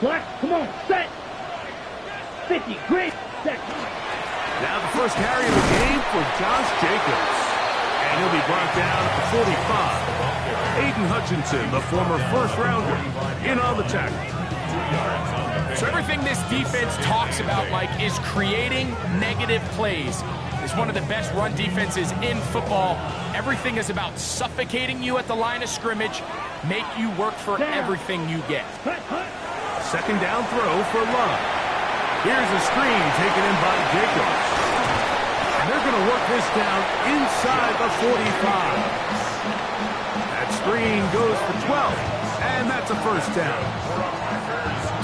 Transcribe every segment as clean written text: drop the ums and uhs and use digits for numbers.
Black, come on, set. 50, great, set. Now the first carry of the game for Josh Jacobs. And he'll be brought down at the 45. Aiden Hutchinson, the former first-rounder, in on the tackle. So everything this defense talks about, Mike, is creating negative plays. It's one of the best run defenses in football. Everything is about suffocating you at the line of scrimmage, make you work for everything you get. Second down throw for Love. Here's a screen taken in by Jacobs. And they're going to work this down inside the 45. That screen goes for 12, and that's a first down.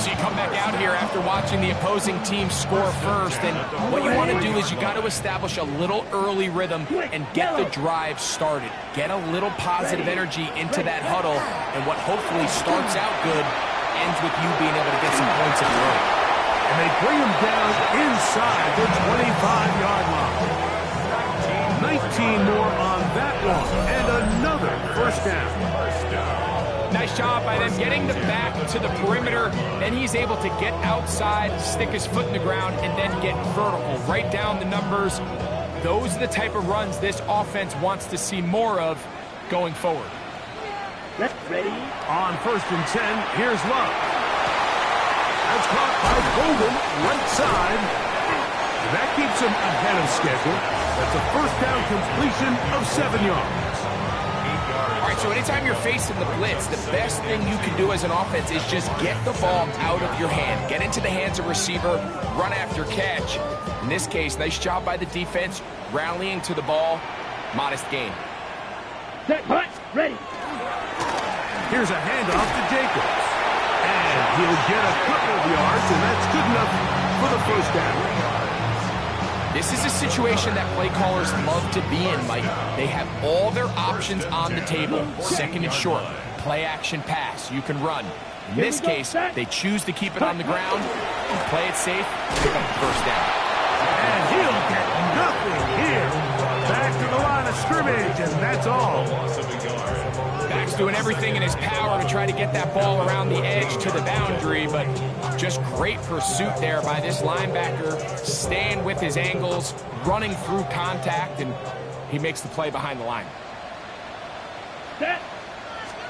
So you come back out here after watching the opposing team score first, and what you want to do is you got to establish a little early rhythm and get the drive started. Get a little positive energy into that huddle, and what hopefully starts out good ends with you being able to get some points of your own. And they bring him down inside the 25-yard line. 19 more on that one, and another first down. Nice job by them getting the back to the perimeter. Then he's able to get outside, stick his foot in the ground, and then get vertical. Right down the numbers. Those are the type of runs this offense wants to see more of going forward. Let's ready. On 1st and 10, here's Love. That's caught by Golden, right side. That keeps him ahead of schedule. That's a first down completion of 7 yards. All right, so anytime you're facing the blitz, the best thing you can do as an offense is just get the ball out of your hand. Get into the hands of receiver, run after catch. In this case, nice job by the defense, rallying to the ball. Modest gain. Set, punch, ready. Here's a handoff to Jacobs. And he'll get a couple of yards, and that's good enough for the first down. This is a situation that play callers love to be in, Mike. They have all their options on the table. Second and short, play action pass. You can run. In this case, they choose to keep it on the ground, play it safe, pick up the first down. And he'll get nothing here. Back to the line of scrimmage, and that's all. Back's doing everything in his power to try to get that ball around the edge to the boundary, but just great pursuit there by this linebacker, staying with his angles, running through contact, and he makes the play behind the line. Set.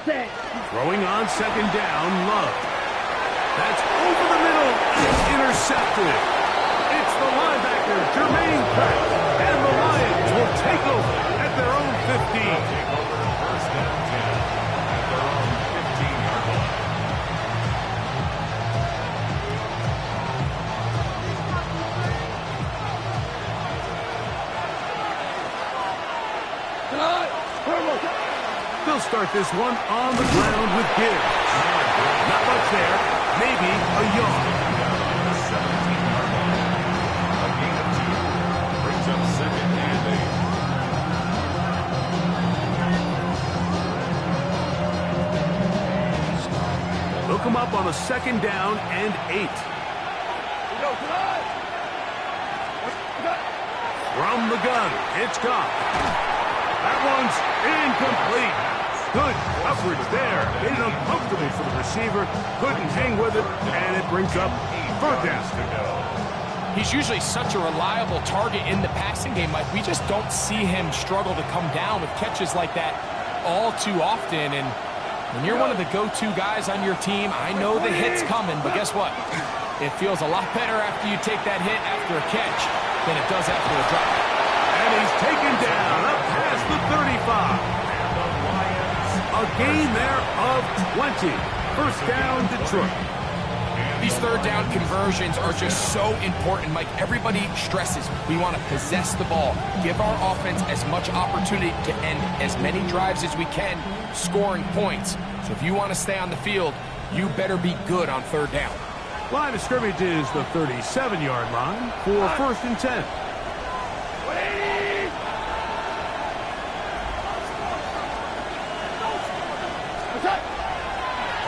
Set. Throwing on second down, Love. That's over the middle, and intercepted. It's the linebacker, Jermaine Pratt, and the Lions will take over at their own 15. They'll start this one on the ground with Gibbs. Not much there, maybe a yard. Brings up second and 8. They'll come up on a second down and 8. From the gun, it's Goff. That one's incomplete. Good coverage there. Made it uncomfortable for the receiver. Couldn't hang with it, and it brings up third down. He's usually such a reliable target in the passing game, Mike. We just don't see him struggle to come down with catches like that all too often. And when you're one of the go-to guys on your team, I know the hit's coming, but guess what? It feels a lot better after you take that hit after a catch than it does after a drop. And he's taken down up past the 35. A gain there of 20. First down, Detroit. These third down conversions are just so important, Mike. Everybody stresses we want to possess the ball, give our offense as much opportunity to end as many drives as we can, scoring points. So if you want to stay on the field, you better be good on third down. Line of scrimmage is the 37-yard line for first and 10.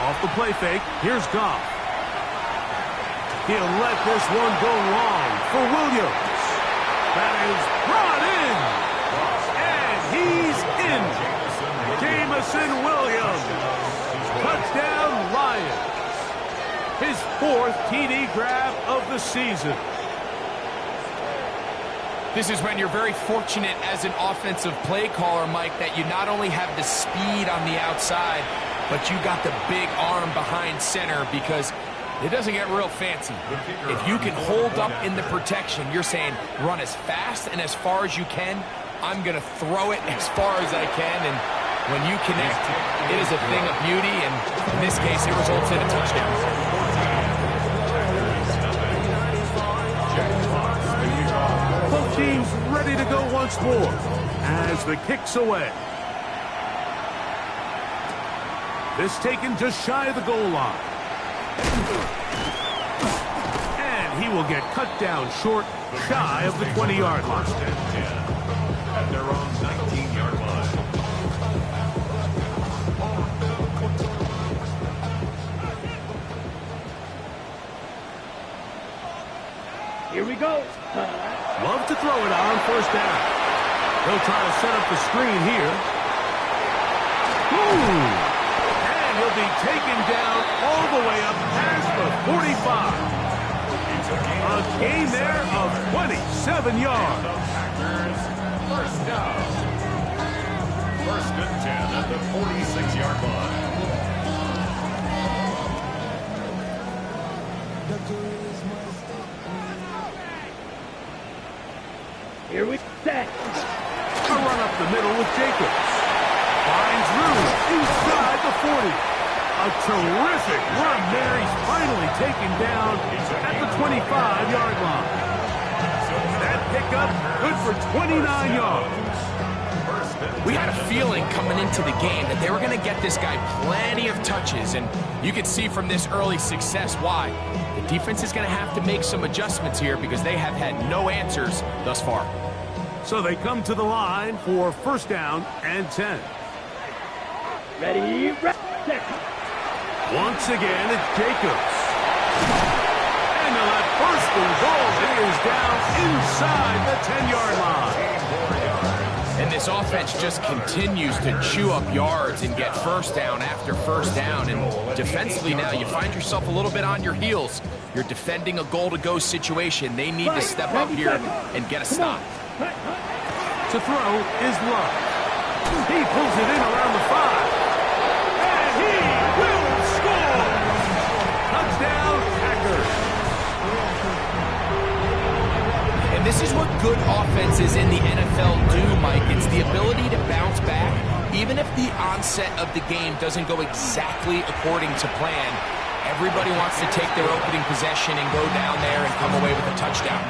Off the play fake, here's Goff. He'll let this one go long for Williams. That is brought in. And he's in. Jameson Williams. Touchdown, Lions. his 4th TD grab of the season. This is when you're very fortunate as an offensive play caller, Mike, that you not only have the speed on the outside, but you got the big arm behind center, because it doesn't get real fancy. If you can hold up in the protection, you're saying run as fast and as far as you can. I'm going to throw it as far as I can, and when you connect, it is a thing of beauty, and in this case, it results in a touchdown. Both teams ready to go once more as the kick's away. This taken just shy of the goal line. And he will get cut down short, shy of the 20-yard line. At their own 19-yard line. Here we go. Love to throw it on first down. He'll try to set up the screen here. Ooh! And he'll be taken down all the way up past the 45. A gain there of 27 yards. First down. 1st and 10 at the 46-yard line. Here we set. A run up the middle with Jacobs. Finds room inside the 40. A terrific run there. He's finally taken down at the 25-yard line. That pickup good for 29 yards. We had a feeling coming into the game that they were going to get this guy plenty of touches, and you could see from this early success why. The defense is going to have to make some adjustments here because they have had no answers thus far. So they come to the line for 1st down and 10. Ready, set. Once again, it's Jacobs. And they'll have 1st and goal. He is down inside the 10-yard line. And this offense just continues to chew up yards and get 1st down after 1st down. And defensively now, you find yourself a little bit on your heels. You're defending a goal-to-go situation. They need to step up here and get a stop. To throw is Love. He pulls it in around the 5. And he will score! Touchdown, Packers. And this is what good offenses in the NFL do, Mike. It's the ability to bounce back, even if the onset of the game doesn't go exactly according to plan. Everybody wants to take their opening possession and go down there and come away with a touchdown.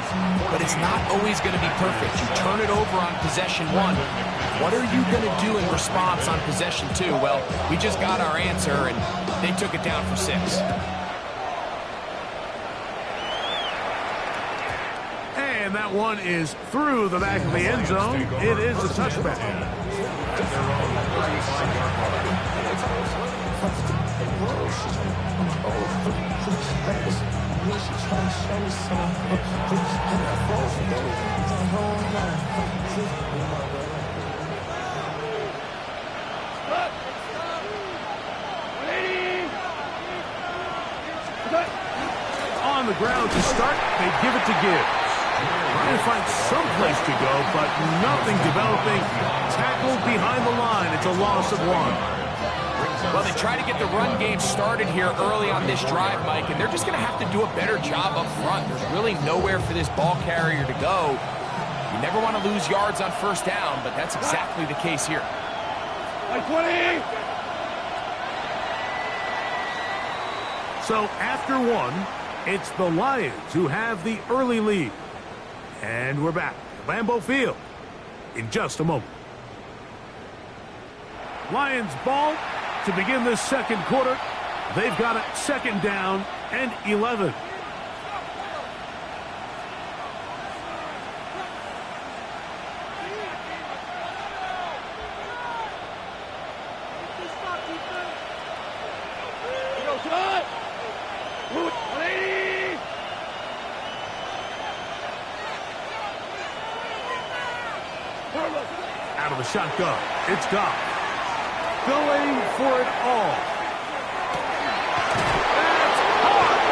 But it's not always going to be perfect. You turn it over on possession 1. What are you going to do in response on possession 2? Well, we just got our answer, and they took it down for 6. And that one is through the back of the end zone. It is a touchback. On the ground to start, they give it to Gibbs. Trying to find some place to go, but nothing developing. Tackled behind the line. It's a loss of 1. Well, they try to get the run game started here early on this drive, Mike, and they're just going to have to do a better job up front. There's really nowhere for this ball carrier to go. You never want to lose yards on 1st down, but that's exactly the case here. 20. So after 1, it's the Lions who have the early lead. And we're back at Lambeau Field in just a moment. Lions ball to begin this 2nd quarter. They've got it 2nd down and 11. Out of the shotgun, it's Goff. Going for it all. That's hard.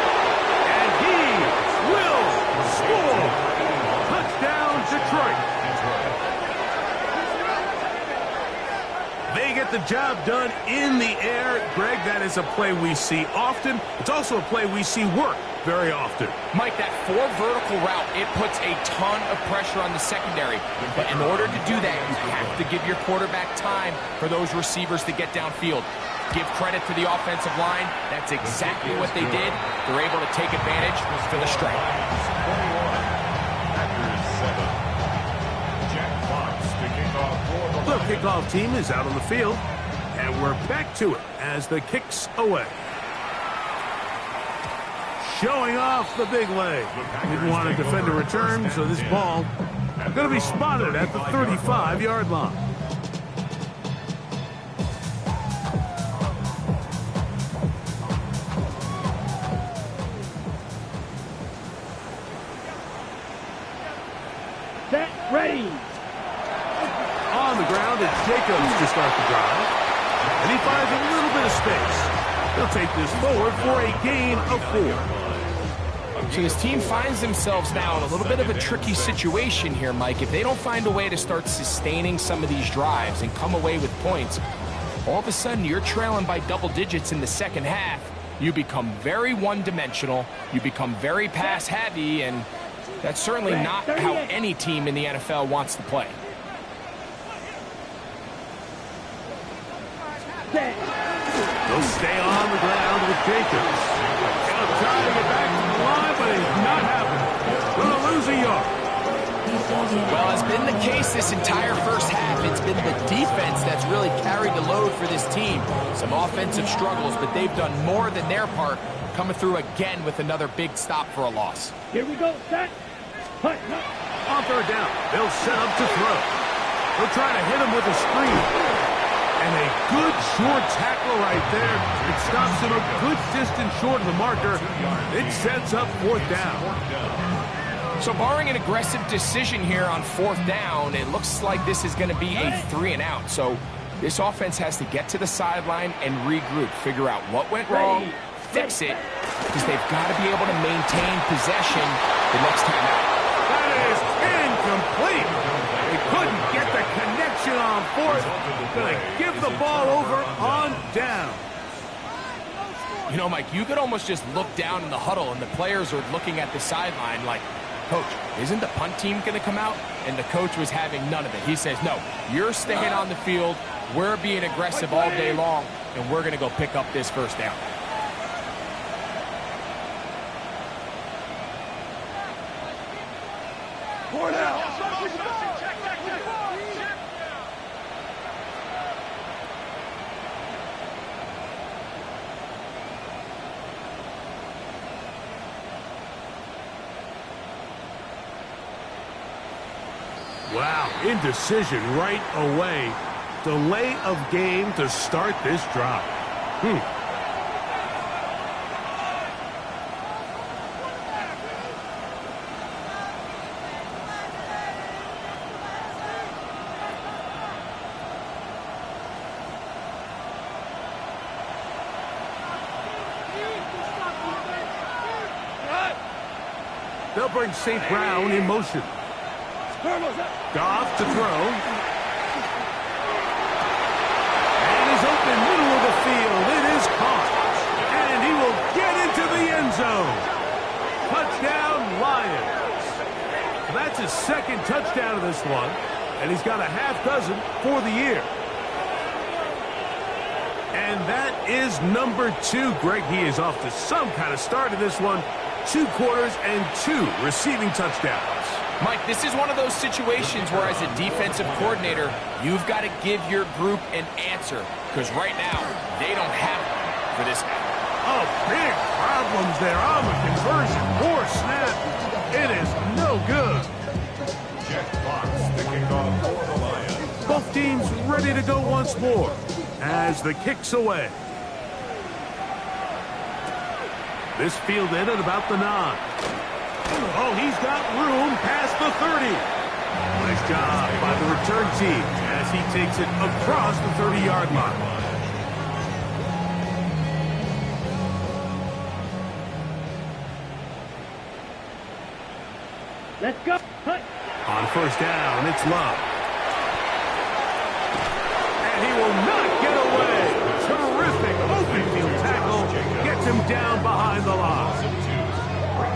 is a play we see often. It's also a play we see work very often. Mike, that 4 vertical route, it puts a ton of pressure on the secondary. But in order to do that, you have to give your quarterback time for those receivers to get downfield. Give credit to the offensive line. That's exactly what they did. They're able to take advantage for the strike. The kickoff team is out on the field, and we're back to it as the kick's away. Showing off the big leg. Didn't want to defend a return, so this ball going to be spotted at the 35-yard line. Set, ready. On the ground, it's Jacobs to start the drive. And he finds a little bit of space. He'll take this forward for a gain of 4. So this team finds themselves now in a little bit of a tricky situation here, Mike. If they don't find a way to start sustaining some of these drives and come away with points, all of a sudden you're trailing by double digits in the second half. You become very one-dimensional. You become very pass-heavy, and that's certainly not how any team in the NFL wants to play. They'll stay on the ground with Jacobs. He'll try to get back to the line, but it's not happening. Going to lose a yard. Well, as been the case this entire first half, it's been the defense that's really carried the load for this team. Some offensive struggles, but they've done more than their part, coming through again with another big stop for a loss. Here we go, set. Punt. On third down, they'll set up to throw. They'll try to hit him with a screen. And a good short tackle right there. It stops him a good distance short of the marker. It sets up 4th down. So barring an aggressive decision here on 4th down, it looks like this is going to be a 3-and-out. So this offense has to get to the sideline and regroup, figure out what went wrong, fix it, because they've got to be able to maintain possession the next time out. That is incomplete. They couldn't get the connection on 4th. Going to give the ball over on down. You know, Mike, you could almost just look down in the huddle and the players are looking at the sideline like, Coach, isn't the punt team going to come out? And the coach was having none of it. He says, no, you're staying on the field. We're being aggressive all day long, and we're going to go pick up this 1st down. Wow, indecision right away. Delay of game to start this drive. They'll bring St. Brown in motion. Goff to throw. And he's open middle of the field. It is caught. And he will get into the end zone. Touchdown, Lions. That's his 2nd touchdown of this one. And he's got a half dozen for the year. And that is number 2. Greg, he is off to some kind of start in this one. 2 quarters and 2 receiving touchdowns. Mike, this is one of those situations where as a defensive coordinator, you've got to give your group an answer. Because right now, they don't have one for this guy. Oh, big problems there on the conversion. Poor snap. It is no good. Jack Fox, the kickoff for the Lions. Both teams ready to go once more as the kick's away. This fielded at about the 9. Oh, he's got room past the 30. Nice job by the return team as he takes it across the 30-yard line. Let's go. Punt. On 1st down, it's Love. And he will not get away. Terrific open field him down behind the line.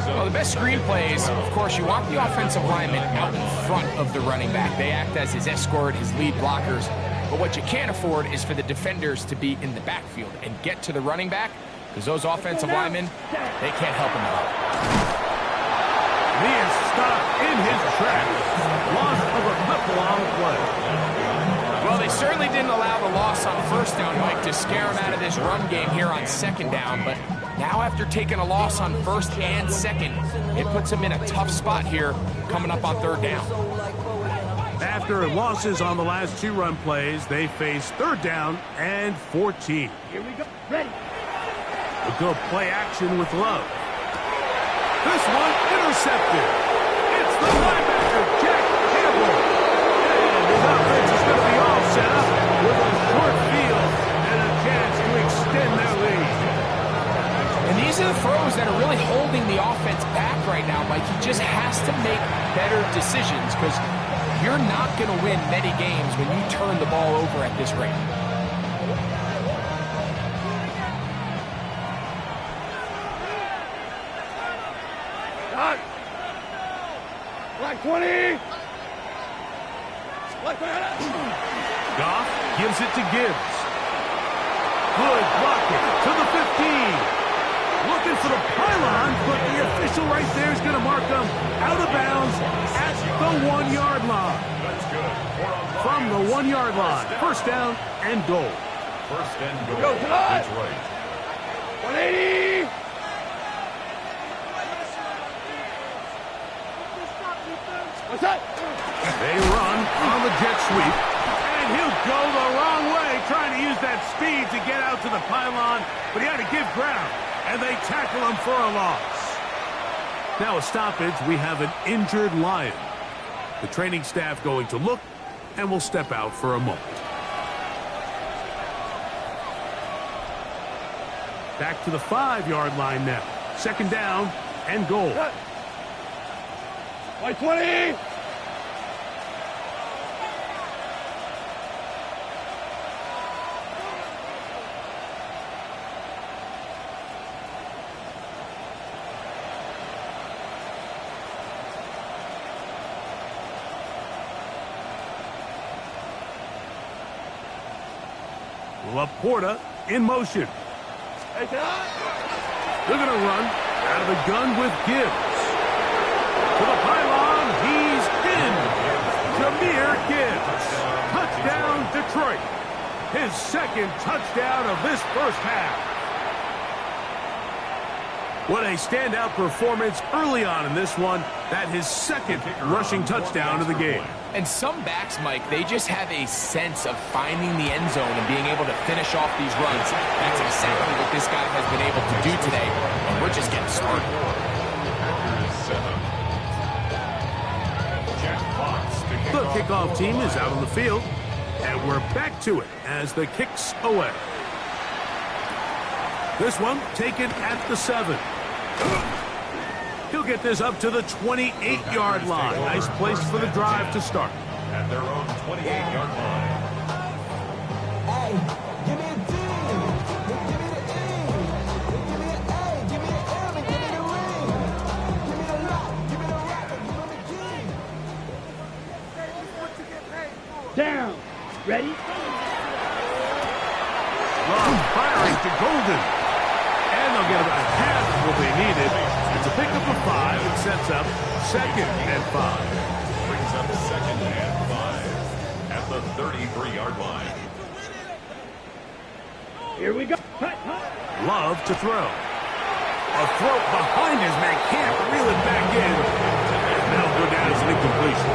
Well, the best screen plays, of course, you want the offensive lineman out in front of the running back. They act as his escort, his lead blockers. But what you can't afford is for the defenders to be in the backfield and get to the running back, because those offensive linemen, they can't help him at all. He is stopped in his tracks. Loss of a couple on the play. Well, they certainly didn't allow the loss on first down, Mike, to scare him out of this run game here on second down. But now after taking a loss on first and second, it puts him in a tough spot here coming up on third down. After losses on the last 2 run plays, they face third down and 14. Here we go. Ready. A good play action with Love. This one intercepted. It's the linebacker, Jack Campbell. And his offense is going to be all set up with a short field and a chance to extend their lead. And these are the throws that are really holding the offense back right now, Mike. He just has to make better decisions, because you're not going to win many games when you turn the ball over at this rate. Black 20. Goff gives it to Gibbs. Good blocking to the 15. Looking for the pylon, but the official right there is going to mark them out of bounds at the 1-yard line. That's good. From the 1-yard line, first down and goal. First and goal. Go tonight. Detroit. 180. What's that? They run on the jet sweep, and he'll go the wrong way, trying to use that speed to get out to the pylon, but he had to give ground, and they tackle him for a loss. Now a stoppage, we have an injured Lion. The training staff going to look, and will step out for a moment. Back to the 5-yard line now. Second down and goal. White 20. Laporta in motion. Hey, They're going to run out of the gun with Gibbs. To the pylon, he's in. Jahmyr Gibbs. Touchdown, Detroit. His second touchdown of this first half. What a standout performance early on in this one. That his second rushing touchdown of the game. And some backs, Mike, they just have a sense of finding the end zone and being able to finish off these runs. That's exactly what this guy has been able to do today, and we're just getting started. The kickoff team is out on the field, and we're back to it as the kick's away. This one taken at the 7. He'll get this up to the 28-yard line. Nice place for the drive to start. At their own 28-yard line. Hey, give me a D. Give me the E. Give me an A. Give me an M. And give me the ring. Give me the lock. Give me the rock. And give me the key. Down. Ready? Love firing to Golden. And they'll get about half of what they needed. It's a pickup of 5 and sets up second and 5. Brings up second and 5 at the 33-yard line. Here we go. Cut. Love to throw. A throw behind his man. Can't reel it back in. And that'll go down as an incompletion.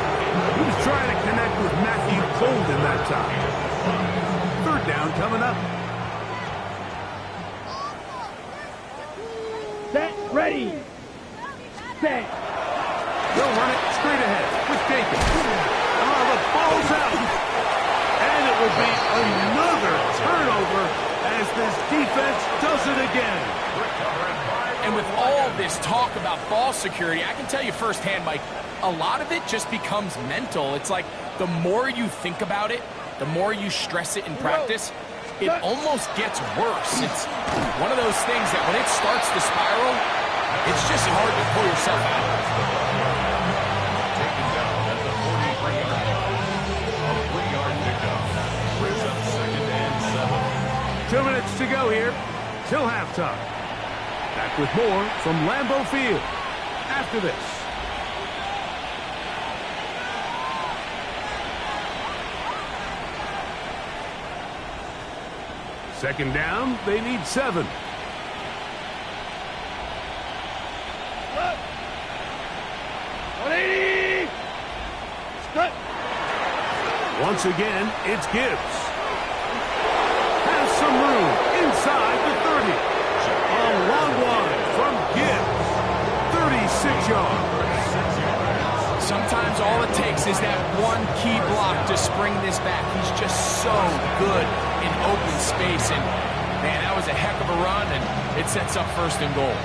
He was trying to connect with Matthew Golden that time. Third down coming up. Set. Ready. Set. They'll run it straight ahead with Jacobs. Oh, the ball's out. And it will be another turnover as this defense does it again. And with all this talk about ball security, I can tell you firsthand, Mike, a lot of it just becomes mental. It's like the more you think about it, the more you stress it in practice, it almost gets worse. It's one of those things that when it starts to spiral, it's just hard to pull yourself out. Taken down at the 43-yard line. A 3-yard pickup. Brings up 2nd and 7. 2 minutes to go here till halftime. Back with more from Lambeau Field after this. Second down, they need 7. Once again, it's Gibbs. Has some room inside the 30. A long one from Gibbs. 36 yards. Sometimes all it takes is that one key block to spring this back. He's just so good in open space. And, man, that was a heck of a run, and it sets up 1st and goal.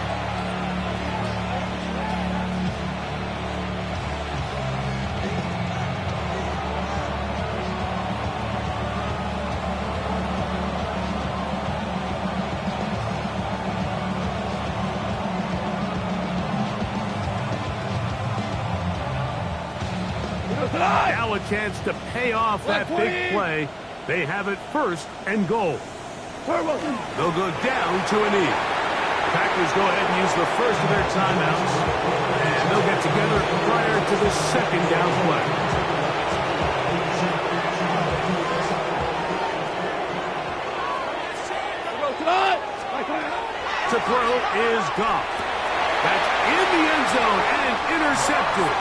Now a chance to pay off that big play. They have it 1st and goal. They'll go down to a knee. Packers go ahead and use the first of their timeouts, and they'll get together prior to the 2nd down play. To throw is Goff. That's in the end zone and intercepted.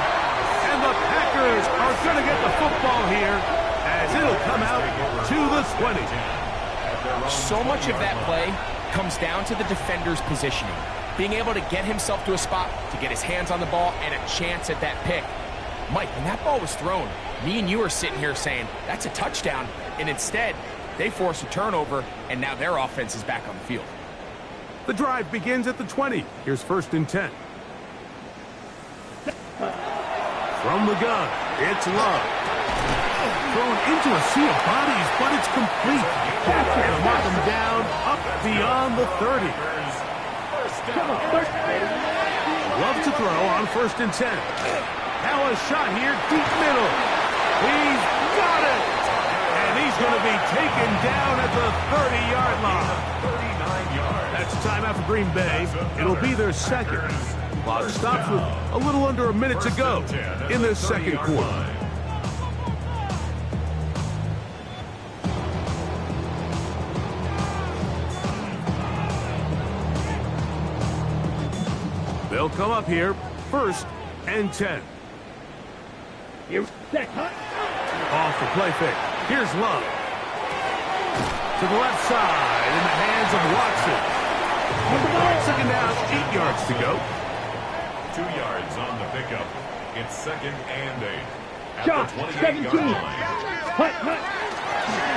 And the Packers are going to get the football here as it'll come out to the 20. So much of that play comes down to the defender's positioning. Being able to get himself to a spot, to get his hands on the ball, and a chance at that pick. Mike, when that ball was thrown, me and you are sitting here saying, that's a touchdown. And instead, they force a turnover, and now their offense is back on the field. The drive begins at the 20. Here's 1st and 10. From the gun, it's Love. Thrown into a sea of bodies, but it's complete. That's going to mark him down up beyond the 30. Love to throw on 1st and 10. Now a shot here, deep middle. He's got it. And he's going to be taken down at the 30-yard line. 39 yards. That's a timeout for Green Bay. It'll be their 2nd. Clock stops with a little under a minute to go in the 2nd quarter. They'll come up here, 1st and 10. Off the play fake. Here's Love. To the left side in the hands of Watson. 2nd down, 8 yards to go. 2 yards on the pickup. It's 2nd and 8. At Shot, the 17. 28-yard line.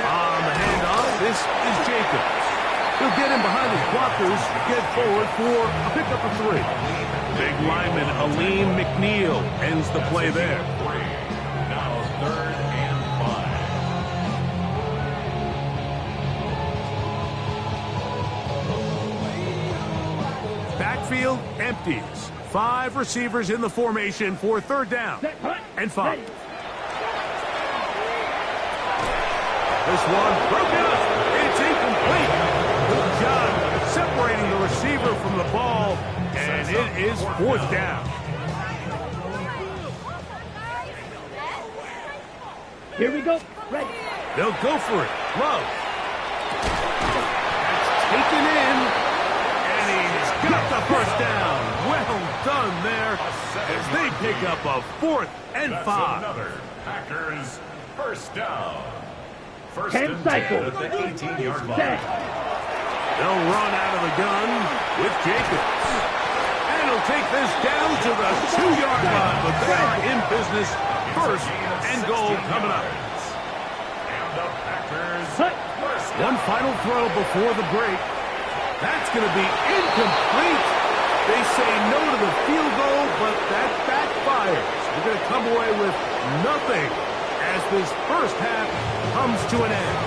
On the handoff, this is Jacobs. He'll get him behind his blockers, get forward for a pickup of 3. Big lineman Aleem McNeil ends the play there. Now 3rd and 5. Backfield empties. 5 receivers in the formation for 3rd down and 5. This one broken up. It's incomplete. Good job separating the receiver from the ball, and it is 4th down. Here we go. Ready. They'll go for it. Love. That's taken in, and he's got the 1st down. Well done there as they pick up a 4th and 5. That's another Packers 1st down. 1st Cam and 10 cycle. at the 18-yard line. Set. They'll run out of the gun with Jacobs. And he'll take this down to the 2-yard line, but they are in business. 1st and goal coming up. And the Packers Hut. 1st One final throw before the break. That's going to be incomplete. They say no to the field goal, but that backfires. They're going to come away with nothing as this 1st half comes to an end.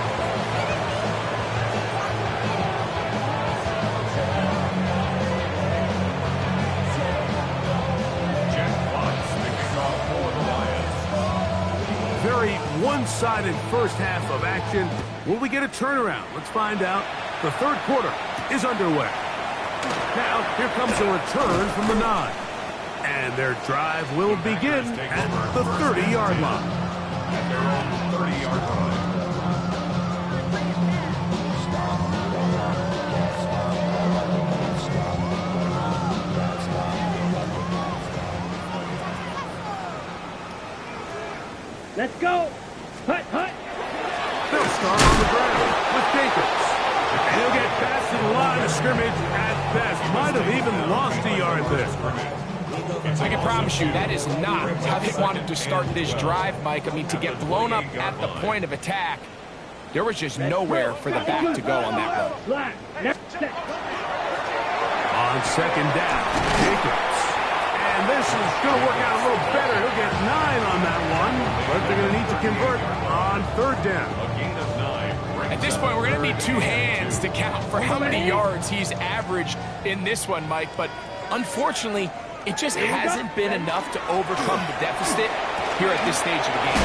one-sided first half of action. Will we get a turnaround? Let's find out. The third quarter is underway. Now, here comes a return from the 9. And their drive will begin at the 30-yard line. At their own 30-yard line. Let's go. Hut, hut. They'll start on the ground with Jacobs. And he'll get past the line of scrimmage at best. Might have even lost a yard there. I can promise you that is not how they wanted to start this drive, Mike. I mean, to get blown up at the point of attack, there was just nowhere for the back to go on that run. Slide. Next set. On second down, Jacobs. And this is going to work out a little better. He'll get 9 on that one, but they're going to need to convert on third down. A gain of 9. At this point, we're going to need 2 hands to count for how many yards he's averaged in this one, Mike. But unfortunately, it just hasn't been enough to overcome the deficit here at this stage of the game.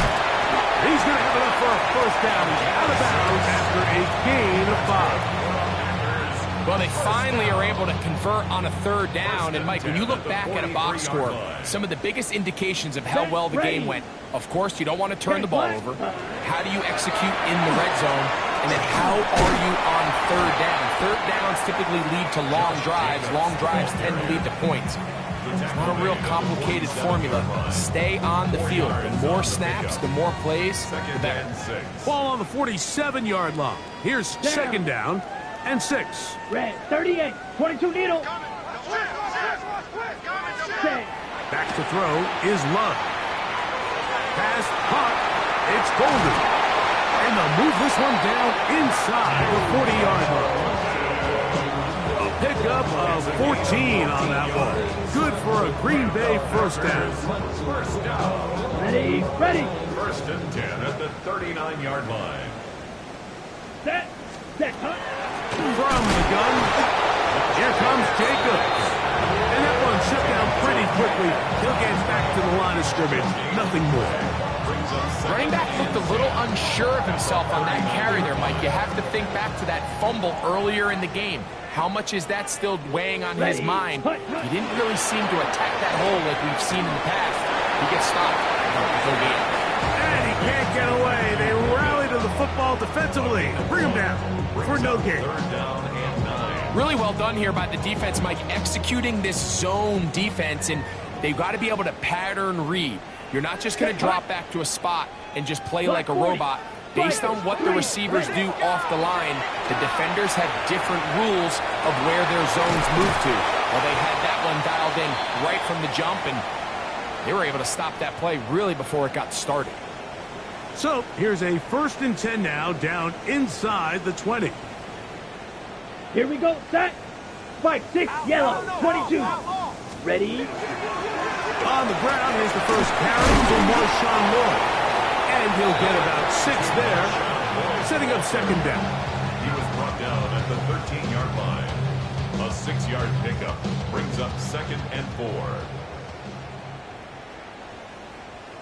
He's going to have enough for a first down. He's out of bounds after a gain of 5. Well, they finally are able to convert on a third down. And, Mike, when you look back at a box score, some of the biggest indications of how well the game went, of course, you don't want to turn the ball over. How do you execute in the red zone? And then how are you on third down? Third downs typically lead to long drives. Long drives tend to lead to points. It's not a real complicated formula. Stay on the field. The more snaps, the more plays, the better. Ball on the 47-yard line. Here's second down and 6. Red. 38. 22 needle. Set. Back to throw is Love. Pass, caught. It's Golden. And they'll move this one down inside the 40-yard line. A pickup of 14 on that ball. Good for a Green Bay first down. First down. Ready. Ready. First and 10 at the 39-yard line. Set. Set. Hut. From the gun, here comes Jacobs. And that one shut down pretty quickly. He'll get back to the line of scrimmage. Nothing more. Running back looked a little unsure of himself on that carry there, Mike. You have to think back to that fumble earlier in the game. How much is that still weighing on his mind? He didn't really seem to attack that hole like we've seen in the past. He gets stopped. And he can't get away. They rally to the football defensively. Bring him down for no gain. Third down and 9. Really well done here by the defense, Mike, executing this zone defense, and they've got to be able to pattern read. You're not just going to drop back to a spot and just play like a robot. Based on what the receivers do off the line, the defenders have different rules of where their zones move to. Well, they had that one dialed in right from the jump, and they were able to stop that play really before it got started. So here's a first and 10 now, down inside the 20. Here we go. Set. Spike. 6. Yellow. 22. Ready. On the ground, here's the first carry for Marshawn Lloyd. And he'll get about 6 there, setting up second down. He was brought down at the 13-yard line. A 6-yard pickup brings up second and 4.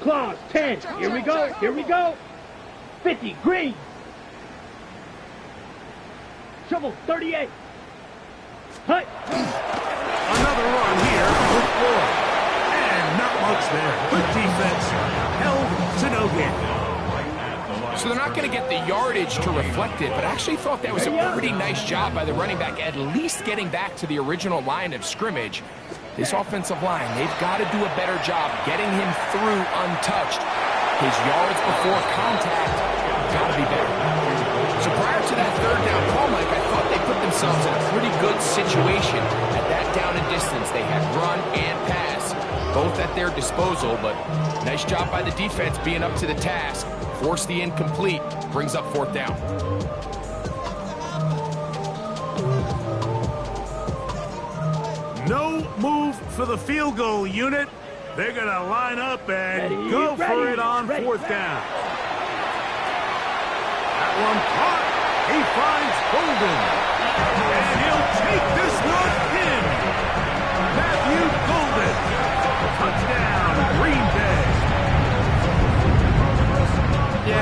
Claws. 10. Here we go. Here we go. 50. Green. Shovel. 38. Hut. Another run here with Lloyd. And not much there. Good defense. Held to no gain. So they're not going to get the yardage to reflect it, but I actually thought that was a pretty nice job by the running back, at least getting back to the original line of scrimmage. This offensive line, they've got to do a better job getting him through untouched. His yards before contact got to be better. So prior to that third down call, Mike, I thought they put themselves in a pretty good situation. At that down and distance, they had run and pass, both at their disposal, but nice job by the defense being up to the task. Force the incomplete, brings up fourth down. No move for the field goal unit. They're going to line up and go for it on fourth down. That one caught. He finds Golden. And he'll take this one in. Matthew Golden. Touchdown, Green Bay. Yeah,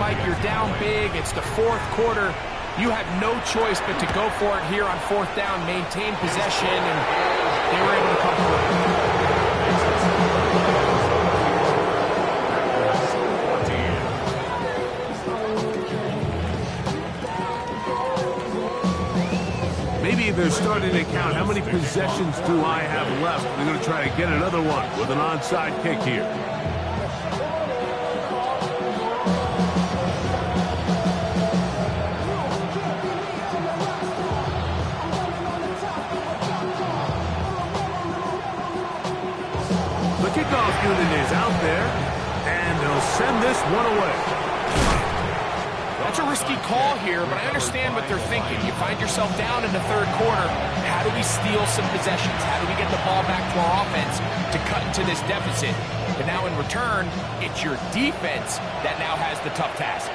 Mike, you're down big. It's the fourth quarter. You have no choice but to go for it here on fourth down, maintain possession, and they were able to come through. Maybe they're starting to count how many possessions do I have left. They're going to try to get another one with an onside kick here. The kickoff unit is out there, and they'll send this one away. That's a risky call here, but I understand what they're thinking. You find yourself down in the third quarter. How do we steal some possessions? How do we get the ball back to our offense to cut into this deficit? But now in return, it's your defense that now has the tough task.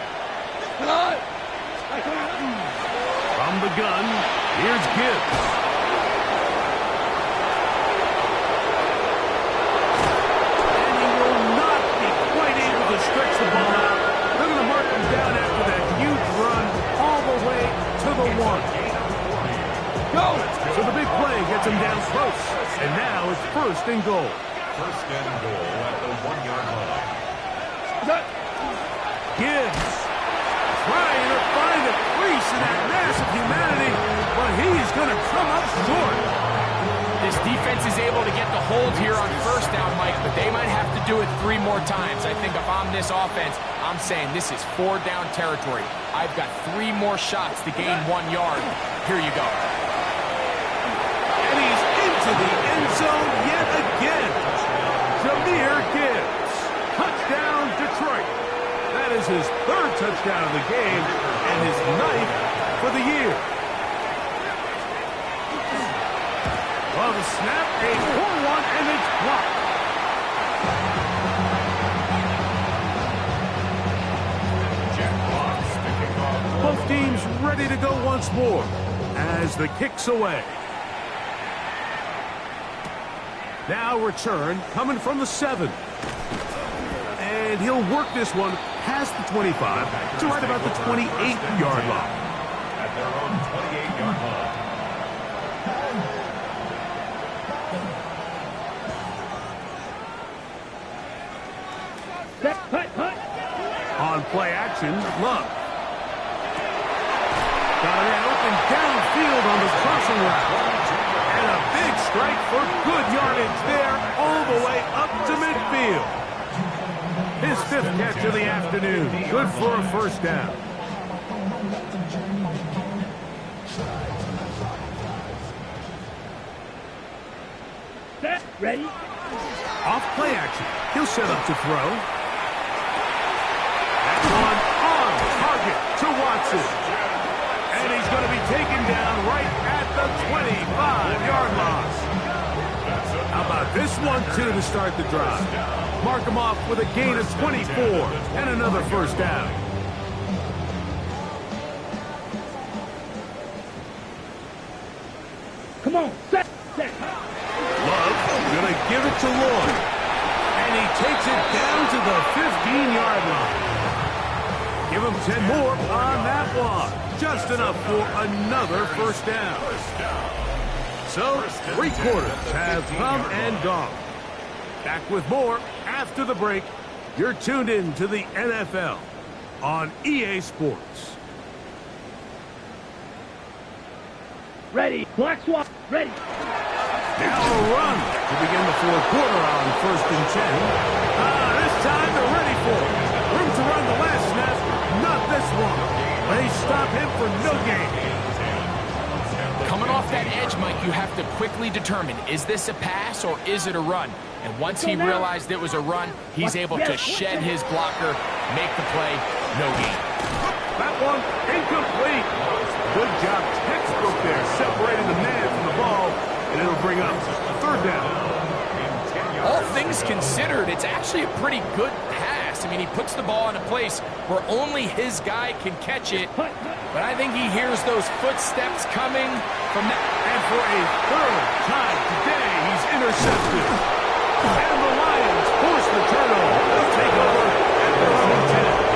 From the gun, here's Gibbs. And he will not be quite able to stretch the ball out. They're going to mark him down after that huge run all the way to the one. Go! So the big play gets him down close. And now it's first and goal. First and goal at the 1-yard line. Gibbs trying to find a crease in that mass of humanity, but he's going to come up short. This defense is able to get the hold here on first down, Mike, but they might have to do it 3 more times. I think if I'm this offense, I'm saying this is 4 down territory. I've got 3 more shots to gain 1 yard. Here you go. And he's into the end zone yet again. Jahmyr Gibbs. Touchdown, Detroit. That is his 3rd touchdown of the game and his 9th for the year. Well, the snap, a poor one, and it's blocked. Jack blocks the kickoff. Both teams ready to go once more as the kick's away. Now return coming from the 7. And he'll work this one past the 25 to right about the 28-yard line. At their own 28-yard line. On play action, Love. Got an open downfield on the crossing route. And a big strike for good yardage there all the way up to midfield. His 5th catch of the afternoon. Good for a first down. Set, ready? Off play action. He'll set up to throw. That one on target to Watson. And he's going to be taken down right at the 25-yard line. How about this one, too, to start the drive? Mark him off with a gain of 24 and another first down. Come on, set. Love going to give it to Lloyd. And he takes it down to the 15-yard line. Give him 10 more on that one. Just enough for another first down. So, 3 quarters have come and gone. Back with more after the break. You're tuned in to the NFL on EA Sports. Ready. Black Swat, ready. Now a run to begin the 4th quarter on 1st and 10. This time they're ready for it. Room to run the last snap. Not this one. They stop him for no gain. Coming off that edge, Mike, you have to quickly determine, is this a pass or is it a run? And once he realized it was a run, he's able to shed his blocker, make the play, no gain. That one incomplete. Good job, textbook there, separating the man from the ball, and it'll bring up 3rd down. All things considered, it's actually a pretty good pass. I mean, he puts the ball in a place where only his guy can catch it, but I think he hears those footsteps coming from that. And for a 3rd time today, he's intercepted. And the Lions force the turnover. They'll take over at their own 10.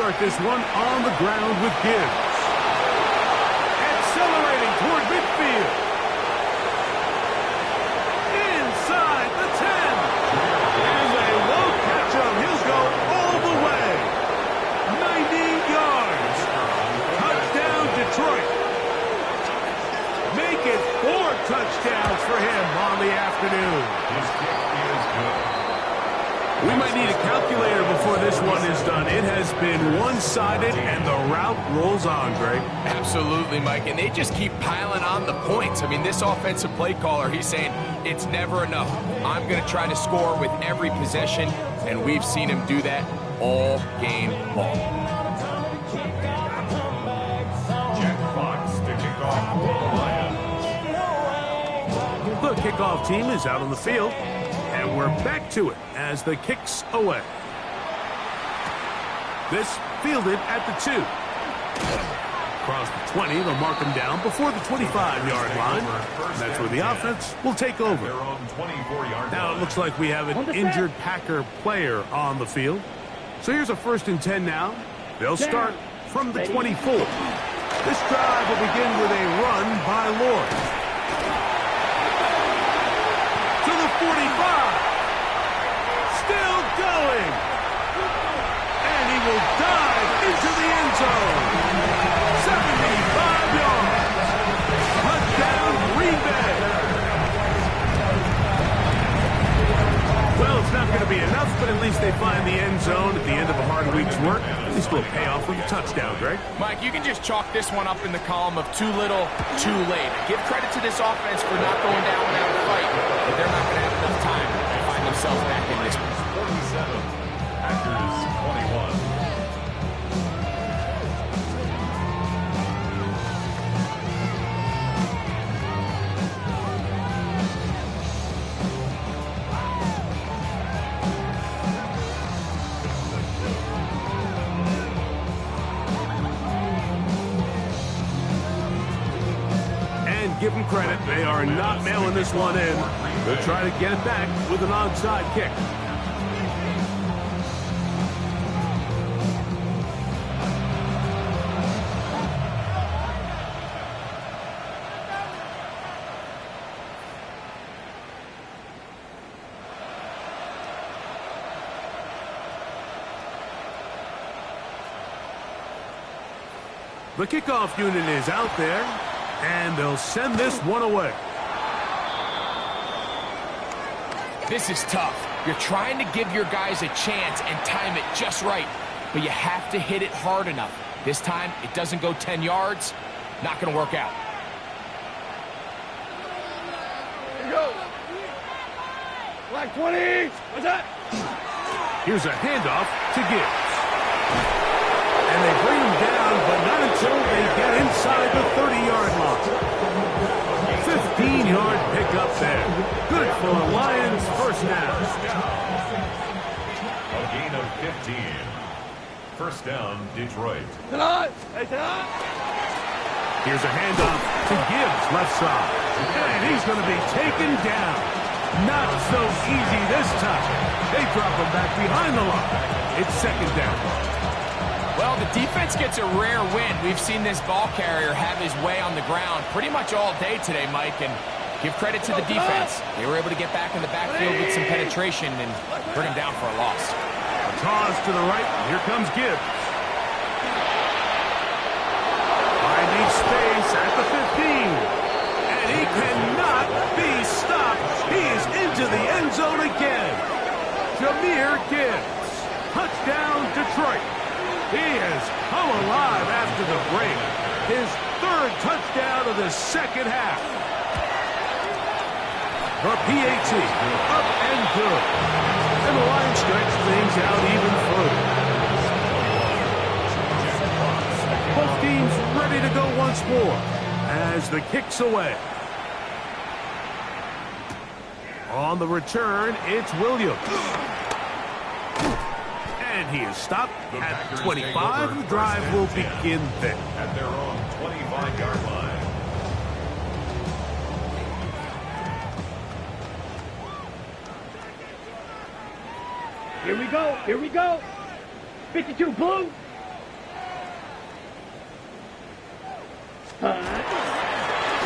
start this one on the ground with Gibbs. Accelerating toward midfield. Inside the 10. And they won't catch him. He'll go all the way. 90 yards. Touchdown, Detroit. Make it 4 touchdowns for him on the afternoon. His kick is good. We might need a calculator before this one is done. It has been one-sided, and the route rolls on, Greg. Absolutely, Mike, and they just keep piling on the points. I mean, this offensive play caller, he's saying it's never enough. I'm going to try to score with every possession, and we've seen him do that all game long. Jack Fox to kick off for the Lions. The kickoff team is out on the field, and we're back to it as the kick's away. This fielded at the 2. Across the 20, they'll mark him down before the 25-yard line. And that's where the offense will take over. Their own 24-yard Now it line. looks like we have an injured Packer player on the field. So here's a 1st and 10 now. They'll start from the 24. This drive will begin with a run by Lord. To the 45. Still going. And he will dive into the end zone. 75 yards. Touchdown, Green Bay. Well, it's not going to be enough, but at least they find the end zone at the end of a hard week's work. At least we'll pay off with a touchdown, Greg. Mike, you can just chalk this one up in the column of too little, too late. Give credit to this offense for not going down without a fight, but they're not going to have enough time to find themselves back in this one. 47. Packers 21. Give them credit, they are not mailing this one in. They'll try to get it back with an onside kick. The kickoff unit is out there. And they'll send this one away. This is tough. You're trying to give your guys a chance and time it just right, but you have to hit it hard enough. This time, it doesn't go 10 yards. Not going to work out. Here you go. Black 20. What's that? Here's a handoff to Gibbs. And they bring him down, but not until they get inside the 30-yard line. 15-yard pickup there. Good for the Lions' first down. A gain of 15. First down, Detroit. Tonight. Hey, tonight. Here's a handoff to Gibbs, left side. And he's going to be taken down. Not so easy this time. They drop him back behind the line. It's 2nd down. Well, the defense gets a rare win. We've seen this ball carrier have his way on the ground pretty much all day today, Mike, and give credit to the defense. They were able to get back in the backfield with some penetration and bring him down for a loss. A toss to the right. Here comes Gibbs. Finding space at the 15. And he cannot be stopped. He is into the end zone again. Jahmyr Gibbs. Touchdown, Detroit. He has come alive after the break. His 3rd touchdown of the second half. The PAT, up and good. And the Lions stretch things out even further. Both teams ready to go once more as the kick's away. On the return, it's Williams. And he is stopped at 25. The drive will begin there. At their own 25-yard line. Here we go. Here we go. 52 blue.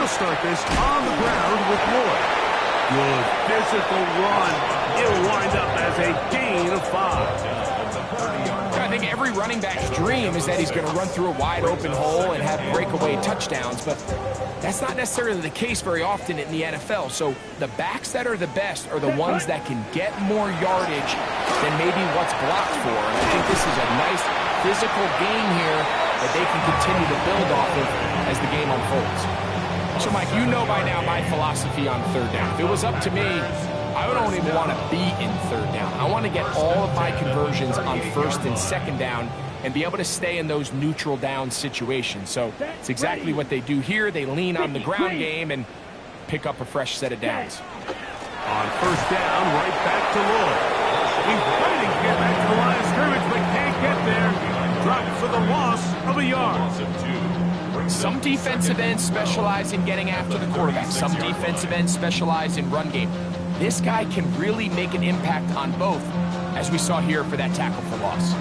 They'll start this on the ground with Lloyd. Good physical run. It'll wind up as a gain of 5. I think every running back's dream is that he's going to run through a wide open hole and have breakaway touchdowns, but that's not necessarily the case very often in the NFL. So the backs that are the best are the ones that can get more yardage than maybe what's blocked for. And I think this is a nice physical gain here that they can continue to build off of as the game unfolds. So, Mike, you know by now my philosophy on third down. If it was up to me, I don't even want to be in third down. I want to get all of my conversions on first and second down and be able to stay in those neutral down situations. So it's exactly what they do here. They lean on the ground game and pick up a fresh set of downs. On first down, right back to Lloyd. He's fighting to get back to the line of scrimmage, but can't get there. Drops for the loss of a yard. Some defensive ends specialize in getting after the quarterback. Some defensive ends specialize in run game. This guy can really make an impact on both, as we saw here for that tackle for loss.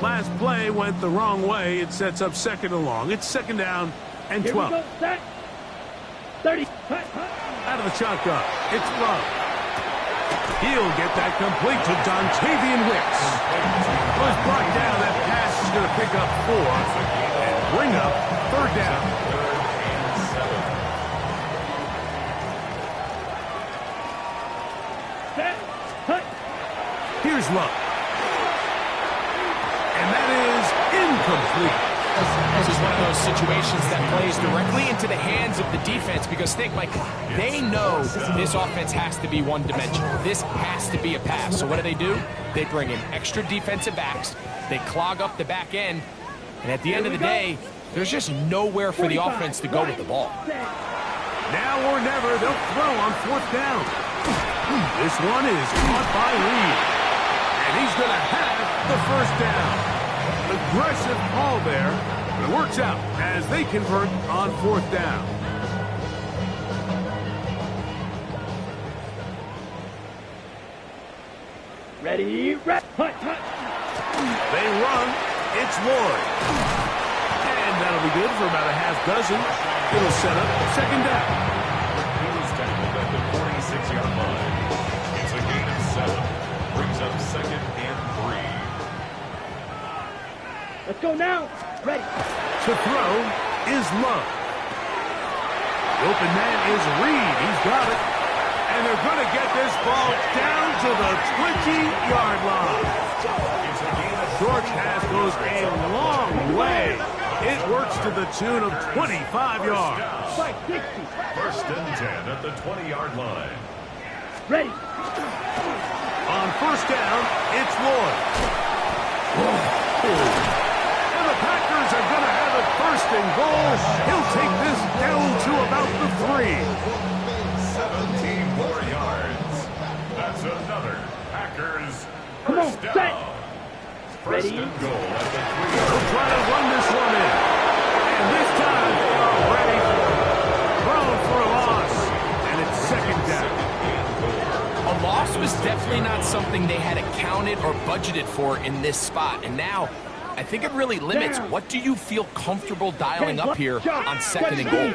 Last play went the wrong way. It sets up second and long. It's second down and 12. Here we go, set. 30. Out of the shotgun. It's Love. He'll get that complete to Dontavian Wicks. Was brought down. That pass is going to pick up 4 and bring up third down. Here's Love. And that is incomplete. This is one of those situations that plays directly into the hands of the defense because think, Mike, they know this offense has to be one-dimensional. This has to be a pass. So what do? They bring in extra defensive backs. They clog up the back end. And at the end of the day, there's just nowhere for the offense to go with the ball. Now or never, they'll throw on fourth down. This one is caught by Reed. And he's going to have the first down. Aggressive call there. It works out as they convert on fourth down. Ready, hut, hut. They run. It's Lloyd. And that'll be good for about a half dozen. It'll set up second down. He was tackled at the 46-yard line. It's a gain of 7. Brings up second and 3. Let's go now. Ready. To throw is Love. The open man is Reed. He's got it. And they're going to get this ball down to the 20-yard line. Short pass goes a long way. It works to the tune of 25 yards. 60. First and 10 at the 20-yard line. Ready. On first down, it's Lloyd. And the Packers are going to have it first and goal. He'll take this down to about the 3. 17 more yards. That's another Packers Come on, first down. set. First Ready. and goal at the 3-yard They'll line. try to run this one in. And this time, ready. Thrown for a loss. And it's second down. A loss was definitely not something they had accounted or budgeted for in this spot. And now, I think it really limits what do you feel comfortable dialing up here on second and goal.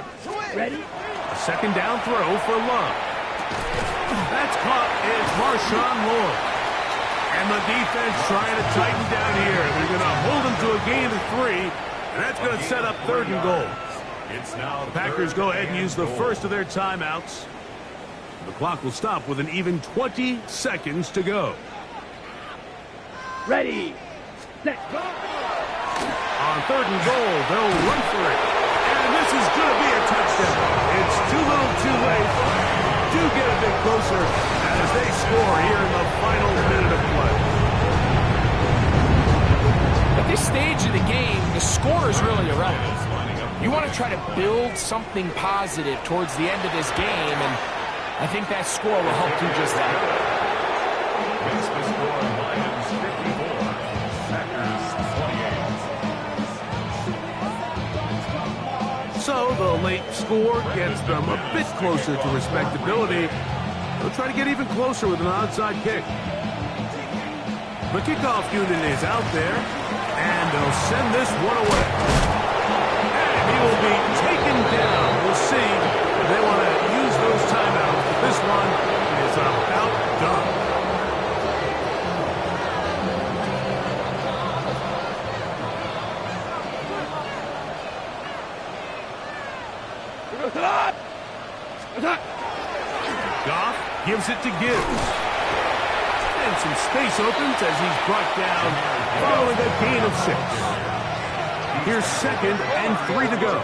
Ready. A second down throw for Love. That's caught. It's Marshawn Lloyd. And the defense trying to tighten down here. They're going to hold him to a gain of 3. And that's going to set up third and goal. It's now The Packers go ahead and use the first of their timeouts. The clock will stop with an even 20 seconds to go. Ready. Set. Go. On third and goal, they'll run for it. And this is going to be a touchdown. It's too little too late. Do get a bit closer as they score here in the final minute of play. At this stage of the game, the score is really irrelevant. You want to try to build something positive towards the end of this game, and I think that score will help do just that. Makes the score Lions 54, Packers 28. So the late score gets them a bit closer to respectability. They'll try to get even closer with an onside kick. The kickoff unit is out there, and they'll send this one away. And he will be taken down. We'll see if they want to use those timeouts. This one is about done. Goff gives it to Gibbs. And some space opens as he's brought down following a gain of 6. Here's 2nd and 3 to go.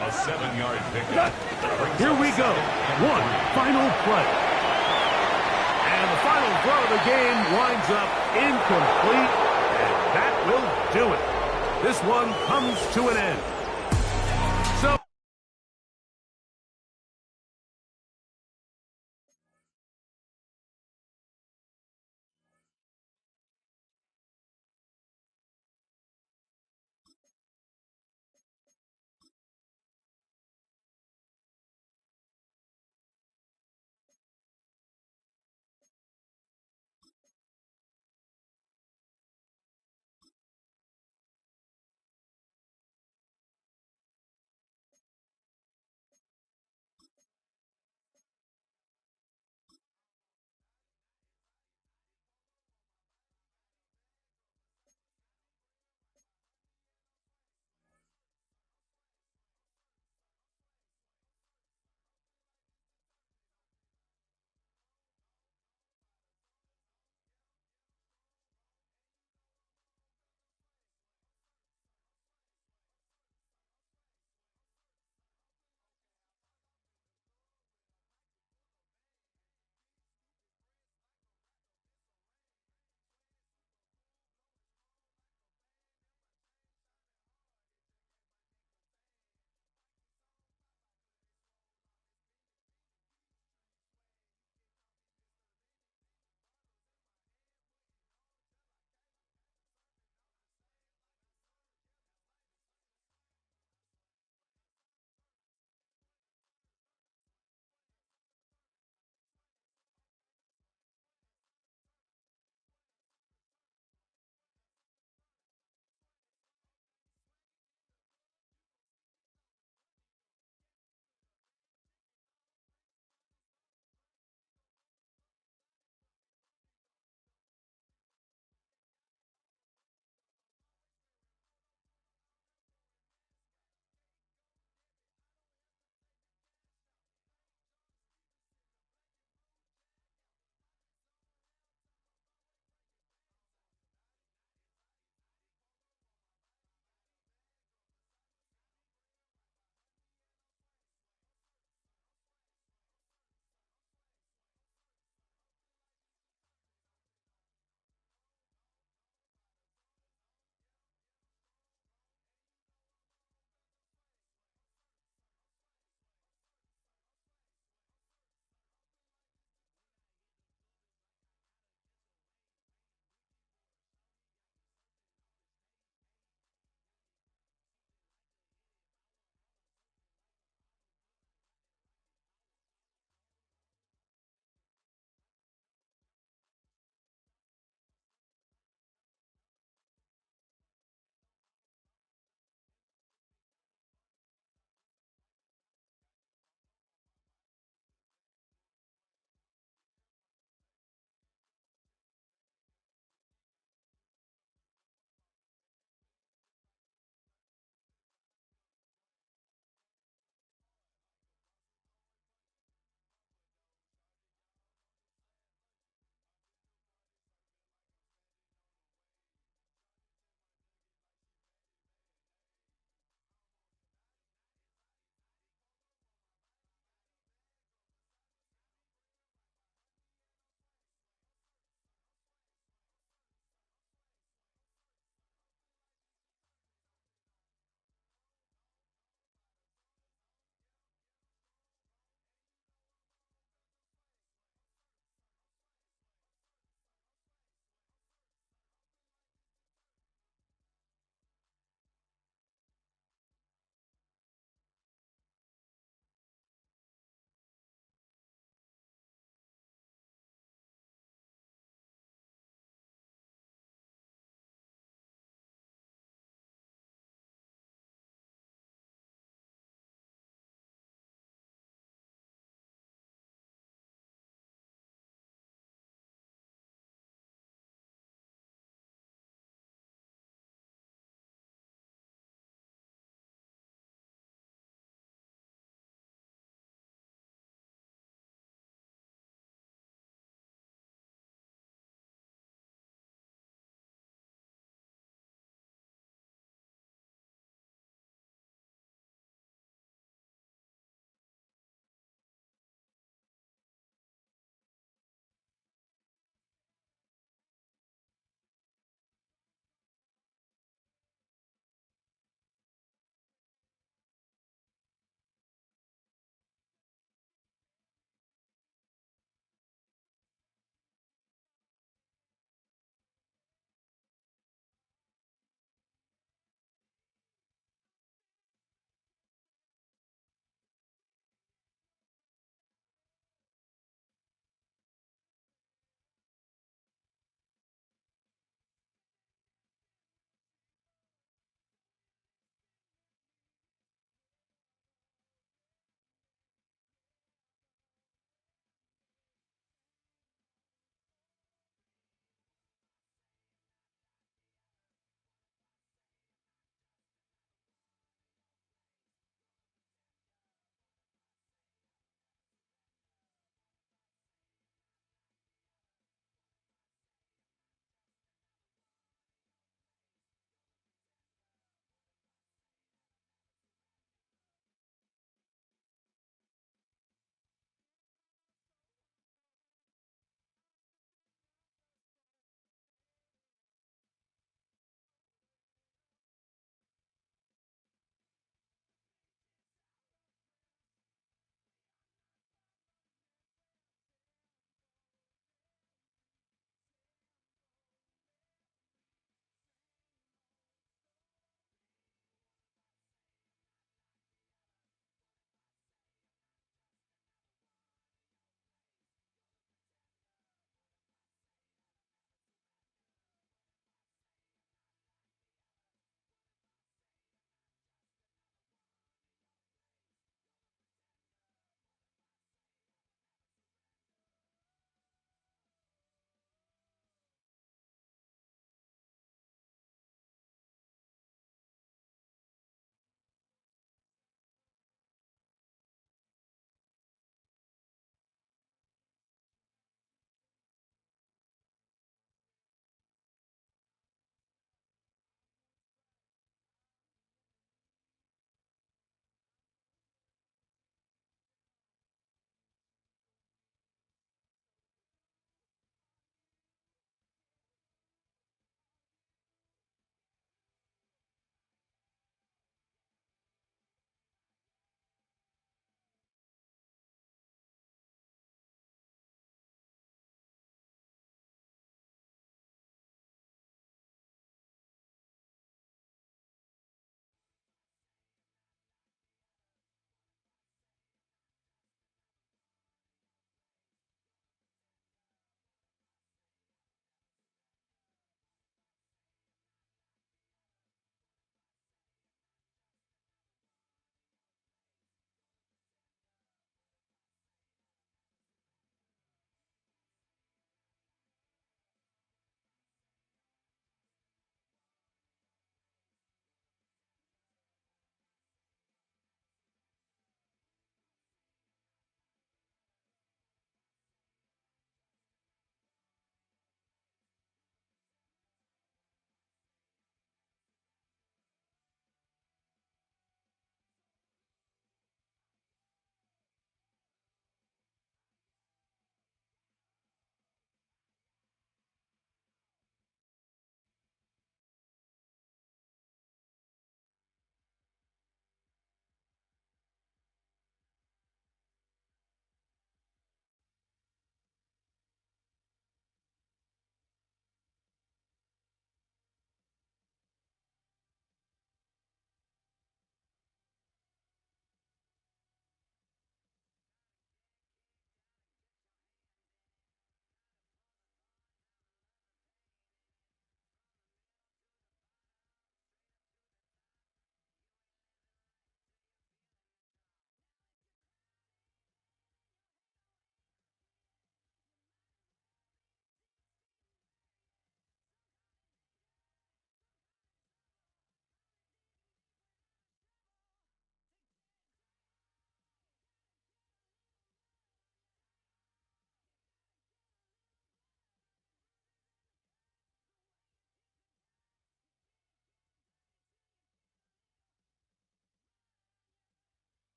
A 7-yard pickup. Here we go. One final play. And the final throw of the game winds up incomplete. And that will do it. This one comes to an end.